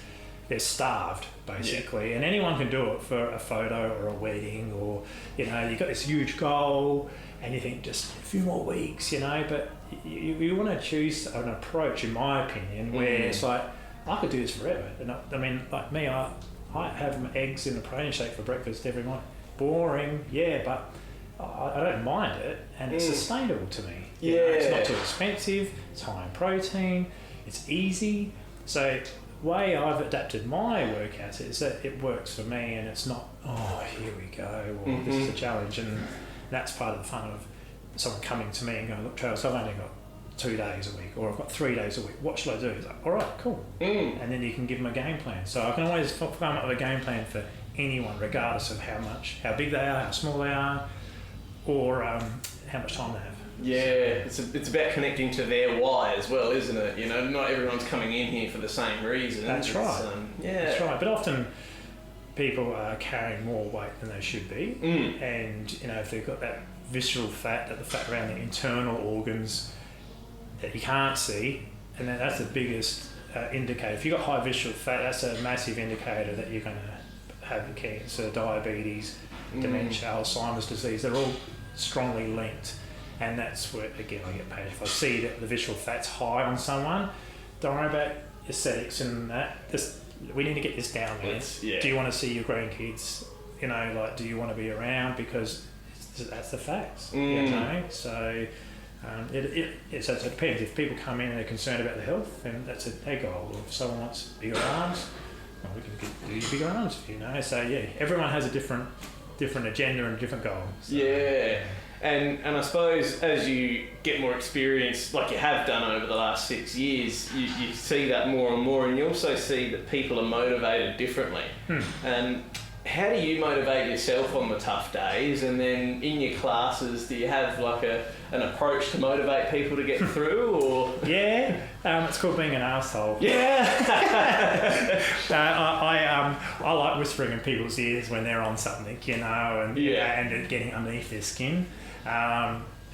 they're starved, basically. And anyone can do it for a photo or a wedding, or you've got this huge goal and you think just a few more weeks, but you want to choose an approach, in my opinion, where it's like, I could do this forever. And I mean, like me, I have my eggs in a protein shake for breakfast every morning. Boring, but I don't mind it, and it's sustainable to me. It's not too expensive, it's high in protein, it's easy. So way I've adapted my workouts is that it works for me, and it's not, here we go, or this is a challenge. And that's part of the fun of someone coming to me and going, look, Trav, so I've only got 2 days a week, or I've got 3 days a week, what should I do? It's like, all right, cool. And then you can give them a game plan. So I can always come up with a game plan for anyone, regardless of how big they are, how small they are, or how much time they have. Yeah, it's about connecting to their why as well, isn't it? Not everyone's coming in here for the same reason. That's right. That's right. But often people are carrying more weight than they should be, and if they've got that visceral fat, the fat around the internal organs that you can't see, and that's the biggest indicator. If you've got high visceral fat, that's a massive indicator that you're going to have cancer, diabetes, dementia, Alzheimer's disease. They're all strongly linked. And that's where, again, I get paid. If I see that the visceral fat's high on someone, don't worry about aesthetics and that. We need to get this down there. Do you want to see your grandkids? Do you want to be around? Because that's the facts. So so it depends. If people come in and they're concerned about the health, then that's their goal. Or if someone wants bigger arms, well, we can do your bigger arms. So everyone has a different agenda and a different goal. So, And I suppose as you get more experience, like you have done over the last 6 years, you see that more and more, and you also see that people are motivated differently. And how do you motivate yourself on the tough days? And then in your classes, do you have like an approach to motivate people to get through, or? Yeah, it's called being an arsehole. Yeah. I like whispering in people's ears when they're on something, you know, and and getting underneath their skin,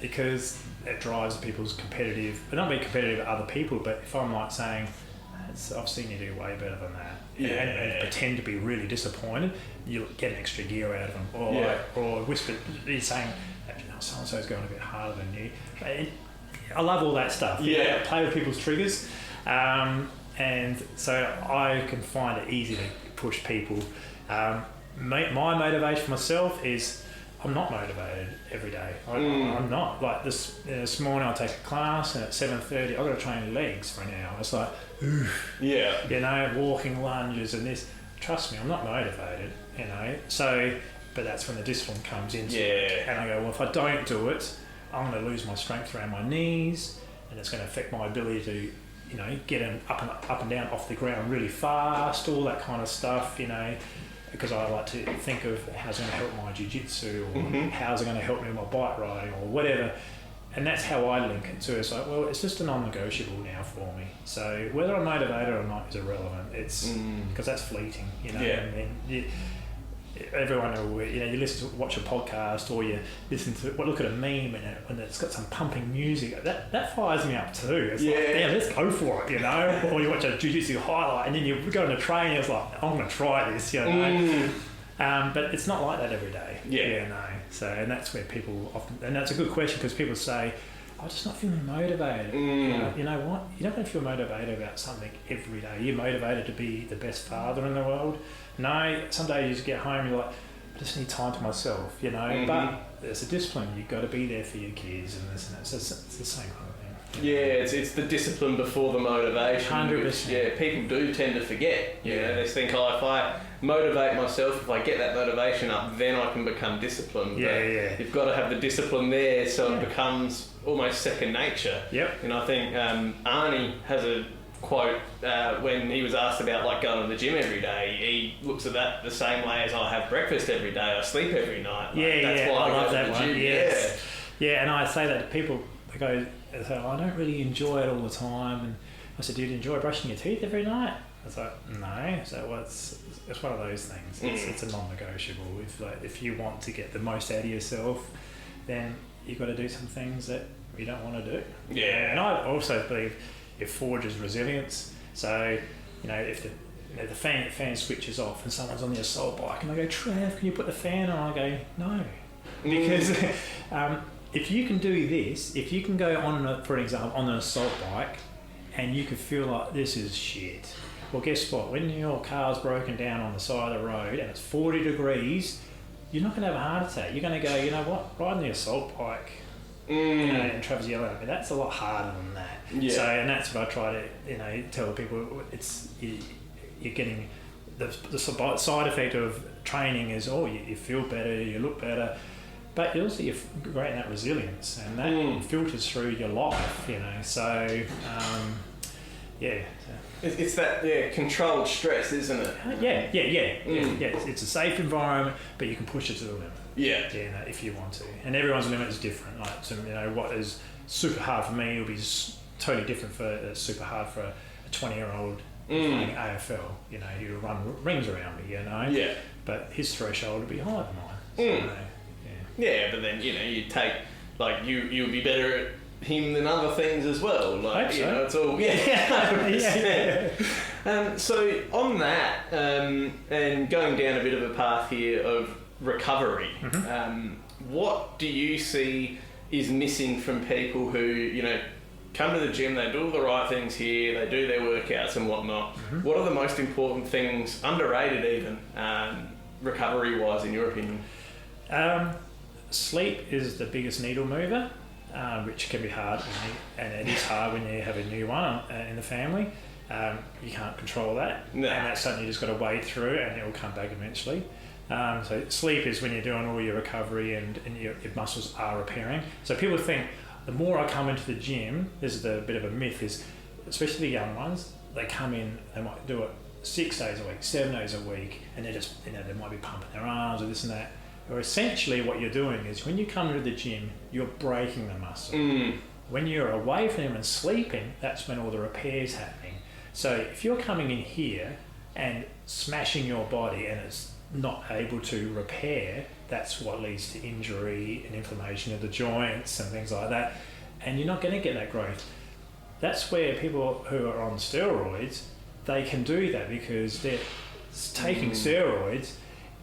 because it drives people's competitive, but not being competitive with other people, but if I'm like saying, I've seen you do way better than that, and pretend to be really disappointed, you'll get an extra gear out of them, or whisper, you're saying, so and so's going a bit harder than you. I love all that stuff. I play with people's triggers, and so I can find it easy to push people. My motivation for myself is I'm not motivated every day. I'm not. Like this morning, I'll take a class, and at 7:30, I've got to train legs for an hour. It's like, oof. Yeah. You know, walking lunges and this. Trust me, I'm not motivated. You know, so. But that's when the discipline comes into it. And I go, well, if I don't do it, I'm going to lose my strength around my knees, and it's going to affect my ability to, you know, get up and down off the ground really fast, all that kind of stuff, you know, because I like to think of how's it going to help my jiu-jitsu, or how's it going to help me with my bike riding, or whatever. And that's how I link it to. It's like, well, it's just a non-negotiable now for me. So whether I'm motivated or not is irrelevant. It's because that's fleeting, you know. I mean, everyone, you know, you watch a podcast, or you listen to, look at a meme and it's got some pumping music. That fires me up too. It's like, damn, let's go for it, you know. Or you watch a jiu-jitsu highlight, and then you go into training. It's like, I'm going to try this, you know. But it's not like that every day. No. So, and that's where people often, and that's a good question, because people say, I'm just not feeling motivated. You know what? You're not going to feel motivated about something every day. You're motivated to be the best father in the world. No, some days you just get home and you're like, I just need time to myself, you know. But there's a discipline. You've got to be there for your kids and this and that. So it's the same kind of thing. Yeah, it's the discipline before the motivation. 100%. Which, people do tend to forget. You know, they think, if I motivate myself, if I get that motivation up, then I can become disciplined. You've got to have the discipline there, so it becomes almost second nature. And I think Arnie has a quote when he was asked about like going to the gym every day. He looks at that the same way as I have breakfast every day, I sleep every night. That's why I love that one. And I say that to people. They say, I don't really enjoy it all the time. And I said, do you enjoy brushing your teeth every night? I was like, no. So it's one of those things. It's a non-negotiable. If you want to get the most out of yourself, then you've got to do some things that you don't want to do. And I also believe it forges resilience. So, you know, if the fan switches off and someone's on the assault bike and I go, Trav, can you put the fan on? I go, no. Because if you can do this, if you can go on, for example, on an assault bike and you can feel like this is shit, well, guess what? When your car's broken down on the side of the road and it's 40 degrees, you're not going to have a heart attack. You're going to go, you know what, riding the assault bike, you know, and Trav's yelling at me, that's a lot harder than that. So, and that's what I try to, you know, tell people. It's you're getting the side effect of training is, you feel better, you look better, but you also you're creating that resilience, and that filters through your life, you know. So, it's that controlled stress, isn't it? It's a safe environment, but you can push it to the limit. If you want to, and everyone's limit is different. Like, so, you know, what is super hard for me will be totally different for super hard for a 20-year-old playing AFL. You know, who run rings around me. You know, but his threshold will be higher than mine. So, but then, you know, you take, like, you'll be better at him than other things as well. Like, you know, it's all so on that, and going down a bit of a path here of recovery, what do you see is missing from people who, you know, come to the gym, they do all the right things here, they do their workouts and whatnot? What are the most important things, underrated even, recovery-wise, in your opinion? Sleep is the biggest needle mover, which can be hard, and it is hard when you have a new one in the family. You can't control that, and that's something you just got to wade through, and it will come back eventually. So sleep is when you're doing all your recovery and your muscles are repairing. So people think the more I come into the gym, this is a bit of a myth, is especially the young ones, they come in, they might do it 6 days a week, 7 days a week, and they're just, they might be pumping their arms or this and that. Or essentially what you're doing is when you come to the gym, you're breaking the muscle. When you're away from them and sleeping, that's when all the repair's happening. So if you're coming in here and smashing your body and it's not able to repair, that's what leads to injury and inflammation of the joints and things like that. And you're not going to get that growth. That's where people who are on steroids, they can do that because they're taking steroids,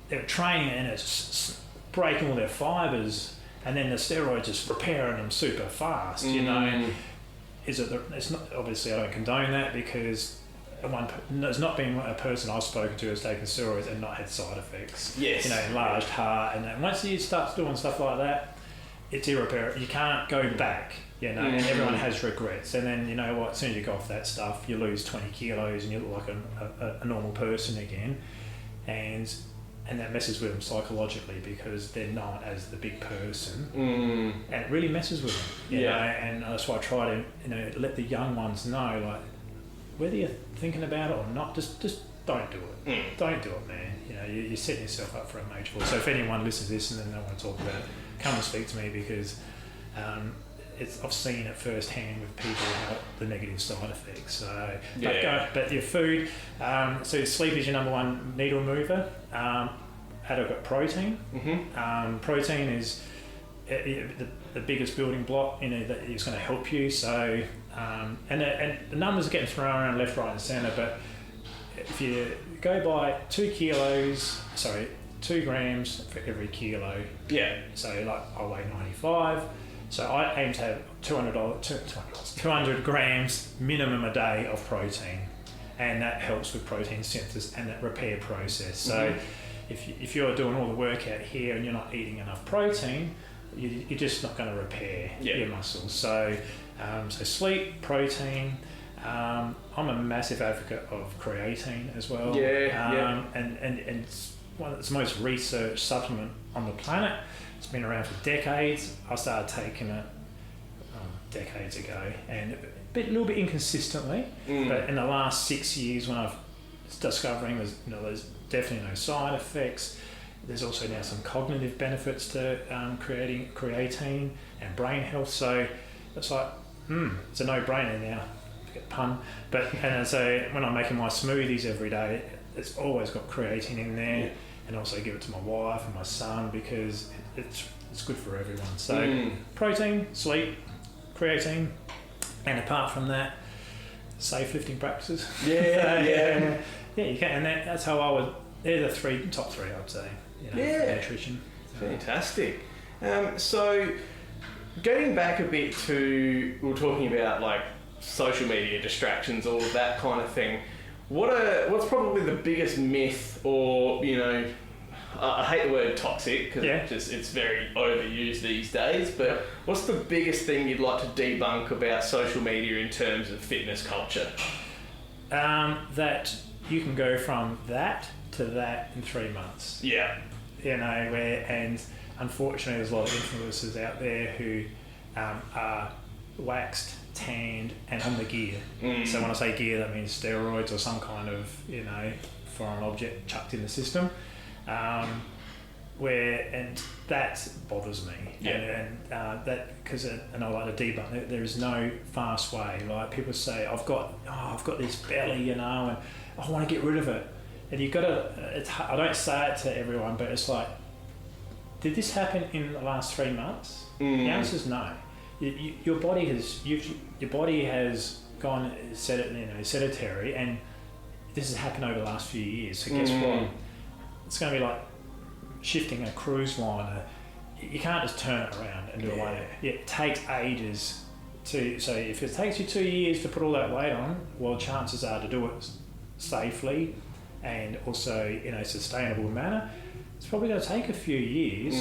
they're training and it's breaking all their fibers, and then the steroids just repairing them super fast. You know, it's not, obviously I don't condone that because there's not been a person I've spoken to who's taken steroids and not had side effects. Yes. You know, enlarged heart, and then once you start doing stuff like that, it's irreparable. You can't go back. You know, and everyone has regrets. And then, you know what, as soon as you go off that stuff, you lose 20 kilos and you look like a normal person again. And that messes with them psychologically because they're known as the big person. And it really messes with them. You know? And that's why I try to, you know, let the young ones know, like, whether you're thinking about it or not, just don't do it. Don't do it, man. You know, you're setting yourself up for a major fall. So if anyone listens to this and then they want to talk about it, come and speak to me because I've seen it firsthand with people how the negative side effects. So, but your food. So sleep is your number one needle mover. Adequate protein. Protein is the biggest building block. You know that is going to help you. So, and the numbers are getting thrown around left, right, and centre. But if you go by 2 grams for every kilo. Yeah. So like I weigh 95. So I aim to have 200 grams minimum a day of protein, and that helps with protein synthesis and that repair process. So if you're doing all the work out here and you're not eating enough protein, you're just not going to repair your muscles. So sleep, protein. I'm a massive advocate of creatine as well. And it's one of the most researched supplement on the planet. It's been around for decades. I started taking it decades ago, and a little bit inconsistently. But in the last 6 years, when I've discovering there's definitely no side effects. There's also now some cognitive benefits to creating creatine and brain health. So it's like it's a no-brainer now. Forget the pun. And so when I'm making my smoothies every day, it's always got creatine in there. And also give it to my wife and my son because it's good for everyone. So protein, sleep, creatine, and apart from that, safe lifting practices. You can. And that's how I would. They're the top three, I'd say. For nutrition. Fantastic. So getting back a bit to, we were talking about like social media distractions, all of that kind of thing. What's probably the biggest myth, or I hate the word toxic because it's very overused these days, but what's the biggest thing you'd like to debunk about social media in terms of fitness culture? That you can go from that to that in 3 months. And unfortunately there's a lot of influencers out there who are waxed, tanned and on the gear. So when I say gear, that means steroids or some kind of foreign object chucked in the system. And that bothers me. And that because and I like to debunk. There is no fast way. Like people say, I've got this belly, and I want to get rid of it. And you've got to. I don't say it to everyone, but it's like, did this happen in the last 3 months? The answer is no. Your body has gone sedentary, and this has happened over the last few years. So guess what? It's going to be like shifting a cruise liner. You can't just turn it around and do it like that. It takes ages to. So if it takes you 2 years to put all that weight on, well, chances are to do it safely and also in a sustainable manner, it's probably going to take a few years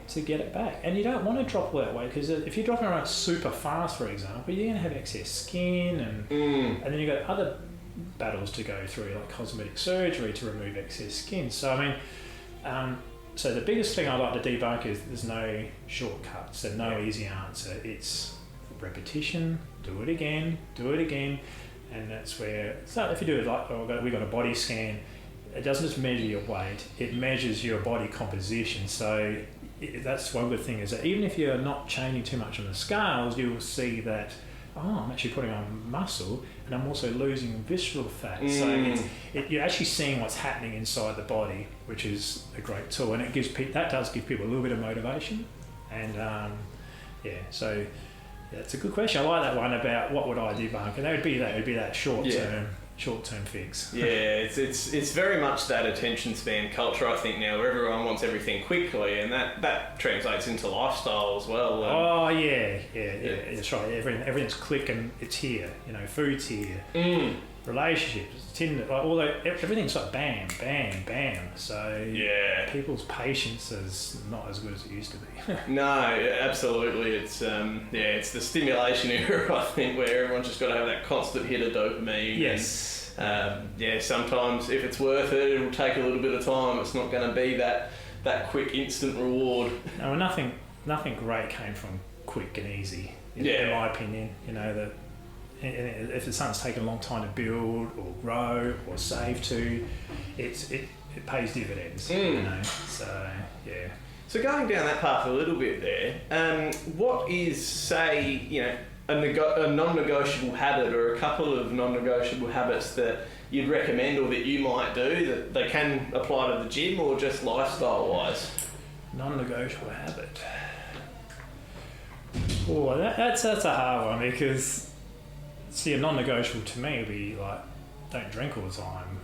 to get it back. And you don't want to drop all that weight because if you're dropping around super fast, for example, you're going to have excess skin and then you've got other battles to go through, like cosmetic surgery to remove excess skin. So I mean, so the biggest thing I like to debunk is there's no shortcuts, there's no easy answer. It's repetition, do it again, And that's where, so if you do it like, we got a body scan, it doesn't just measure your weight, it measures your body composition. So that's one good thing, is that even if you're not changing too much on the scales, you'll see that, I'm actually putting on muscle and I'm also losing visceral fat. So you're actually seeing what's happening inside the body, which is a great tool, and that does give people a little bit of motivation. And so it's a good question. I like that one about what would I debunk, and that would be that short-term fix. Yeah, it's very much that attention span culture, I think, now, where everyone wants everything quickly, and that translates into lifestyle as well. Yeah, that's right. Everything's quick and it's here. Food's here. Relationships, Tinder, everything's like bam, bam, bam. So people's patience is not as good as it used to be. No, absolutely. It's it's the stimulation era, I think, where everyone's just got to have that constant hit of dopamine. Yes. And, sometimes if it's worth it, it'll take a little bit of time. It's not going to be that quick instant reward. No, nothing great came from quick and easy. In my opinion, if it's something's taken a long time to build or grow or save to, it pays dividends. So yeah. So going down that path a little bit there, what is, say, a non-negotiable habit or a couple of non-negotiable habits that you'd recommend or that you might do that they can apply to the gym or just lifestyle-wise? Non-negotiable habit. Oh, that's a hard one, because a non-negotiable to me would be like, don't drink all the time.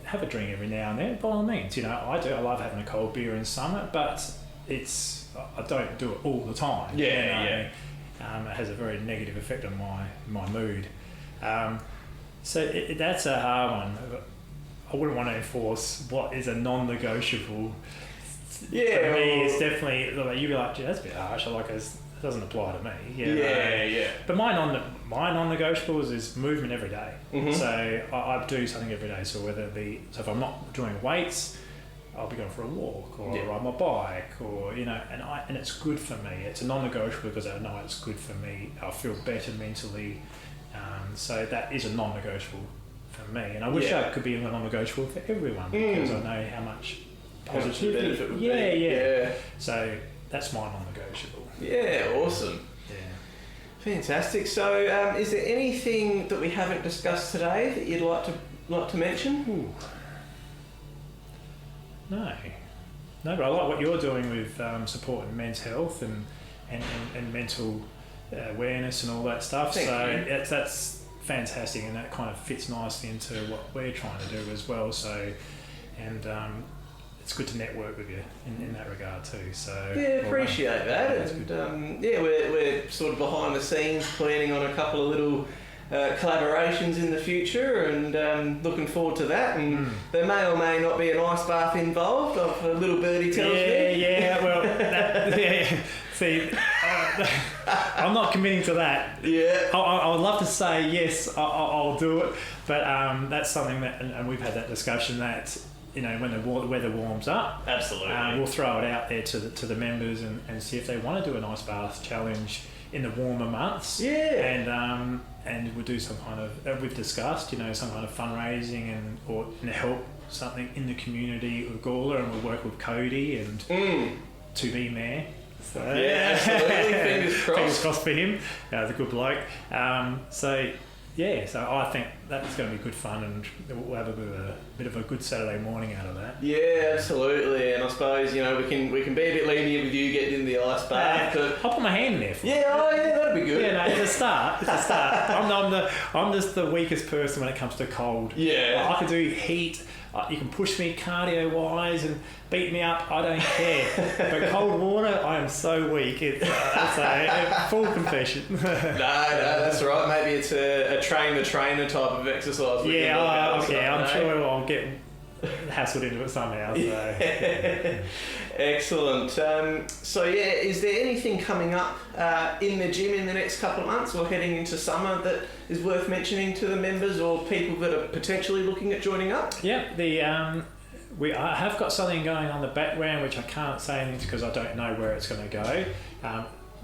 Have a drink every now and then, by all means. I love having a cold beer in summer, but I don't do it all the time. It has a very negative effect on my mood. That's a hard one. I wouldn't want to enforce what is a non-negotiable. For me, it's definitely like, you'd be like, gee, that's a bit harsh. It doesn't apply to me. But my non-negotiables is movement every day. So I do something every day. So whether it be, if I'm not doing weights, I'll be going for a walk or ride my bike, or and it's good for me. It's a non-negotiable because I know it's good for me. I feel better mentally. So that is a non-negotiable for me, and I wish that could be a non-negotiable for everyone, because I know how much positive benefit would be. So that's my non-negotiable. Yeah, awesome. Yeah. Fantastic. So, is there anything that we haven't discussed today that you'd like to mention? Ooh. No, but I like what you're doing with supporting men's health and mental awareness and all that stuff. Thank you. That's fantastic, and that kind of fits nicely into what we're trying to do as well. So, it's good to network with you in that regard too. So appreciate that. That's and good. We're sort of behind the scenes planning on a couple of little collaborations in the future, and looking forward to that. And there may or may not be an ice bath involved. A little birdie tells me. Well, see, I'm not committing to that. I would love to say yes, I'll do it, but that's something that, and we've had that discussion that, when the weather warms up, absolutely, we'll throw it out there to the members and see if they want to do an ice bath challenge in the warmer months. And we'll do some kind of, we've discussed, some kind of fundraising or help something in the community with Gawler, and we'll work with Cody and to be mayor. So, absolutely. Fingers crossed. Fingers crossed for him. He's a good bloke. So I think that's going to be good fun, and we'll have a bit of a good Saturday morning out of that. Yeah, absolutely. And I suppose we can be a bit lenient with you getting in the ice bath. I'll put my hand in there. That'd be good. It's a start. I'm just the weakest person when it comes to cold. I can do heat. You can push me cardio wise and beat me up, I don't care. But cold water, I am so weak. That's a full confession. No, that's right. Maybe it's a train the trainer type of exercise. I'm sure I'll get hassled into it somehow. So. Excellent. Is there anything coming up in the gym in the next couple of months or heading into summer that is worth mentioning to the members or people that are potentially looking at joining up? I have got something going on in the background which I can't say anything because I don't know where it's going to go.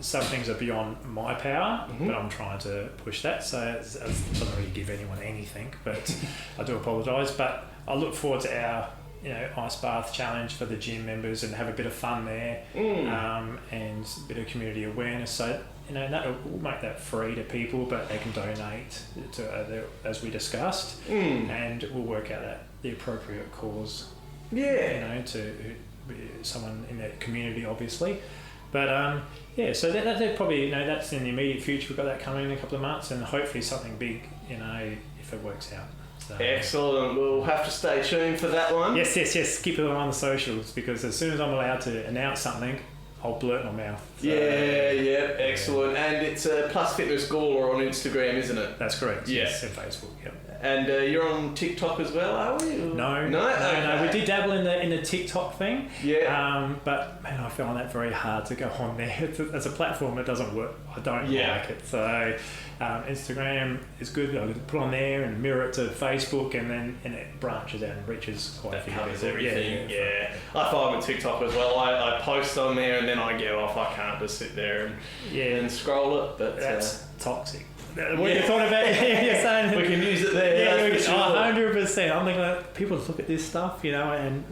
some things are beyond my power, but I'm trying to push that. So it doesn't really give anyone anything, but I do apologise. But I look forward to our ice bath challenge for the gym members and have a bit of fun there, and a bit of community awareness. So we'll make that free to people, but they can donate to as we discussed, and we'll work out the appropriate cause. Yeah, to someone in that community, obviously. But so that probably that's in the immediate future. We've got that coming in a couple of months, and hopefully something big. If it works out. So, excellent. We'll have to stay tuned for that one. Yes. Keep it on the socials, because as soon as I'm allowed to announce something, I'll blurt my mouth. So, excellent. And it's Plus Fitness Gawler on Instagram, isn't it? That's correct. Yeah. Yes, and Facebook. Yep. And you're on TikTok as well, are we? No. Okay. We did dabble in the TikTok thing. Yeah. But man, I found that very hard to go on there. It's a platform that doesn't work. I don't like it. So Instagram is good. I could put on there and mirror it to Facebook, and it branches out and reaches quite a few covers people. everything. Yeah. I find with TikTok as well. I post on there and then I get off. I can't just sit there and scroll it. But that's toxic. What you thought about you're saying we can use it there. Yeah, 100%. I'm thinking like, people look at this stuff, and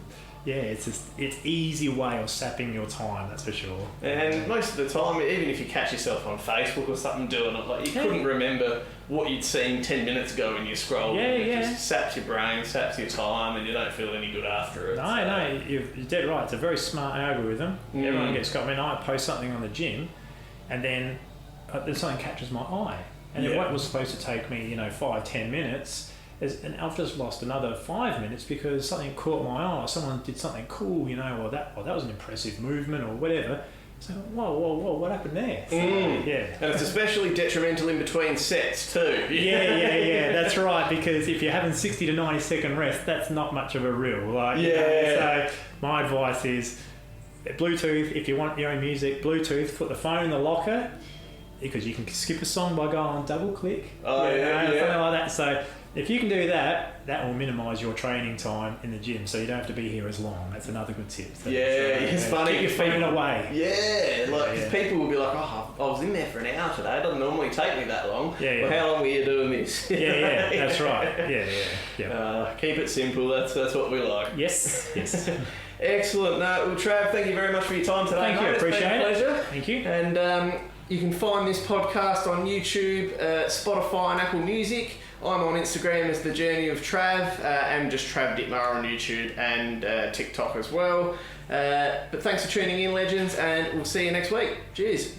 it's easy way of sapping your time, that's for sure. And most of the time, even if you catch yourself on Facebook or something doing it, like you couldn't remember what you'd seen 10 minutes ago when you scrolled. It just saps your brain, saps your time, and you don't feel any good after it. No, you're dead right. It's a very smart algorithm. Everyone gets got. I post something on the gym, and then something catches my eye. And what was supposed to take me, 5-10 minutes, and I've just lost another 5 minutes because something caught my eye. Someone did something cool, or that was an impressive movement or whatever. So, whoa, what happened there? So, And it's especially detrimental in between sets too. Yeah, that's right, because if you're having 60 to 90 second rest, that's not much of a reel. So my advice is Bluetooth. If you want your own music, Bluetooth, put the phone in the locker, because you can skip a song by going on double click. Something like that. So if you can do that, that will minimise your training time in the gym, so you don't have to be here as long. That's another good tip. It's funny. Get your phone away. People will be like, I was in there for an hour today. It doesn't normally take me that long. Well, how long were you doing this? That's right. Keep it simple. That's what we like. Yes. Excellent. Trav, thank you very much for your time today. Thank you. Appreciate it. Pleasure. Thank you. And you can find this podcast on YouTube, Spotify and Apple Music. I'm on Instagram as The Journey of Trav, and just Trav Dittmar on YouTube and TikTok as well. But thanks for tuning in, legends, and we'll see you next week. Cheers.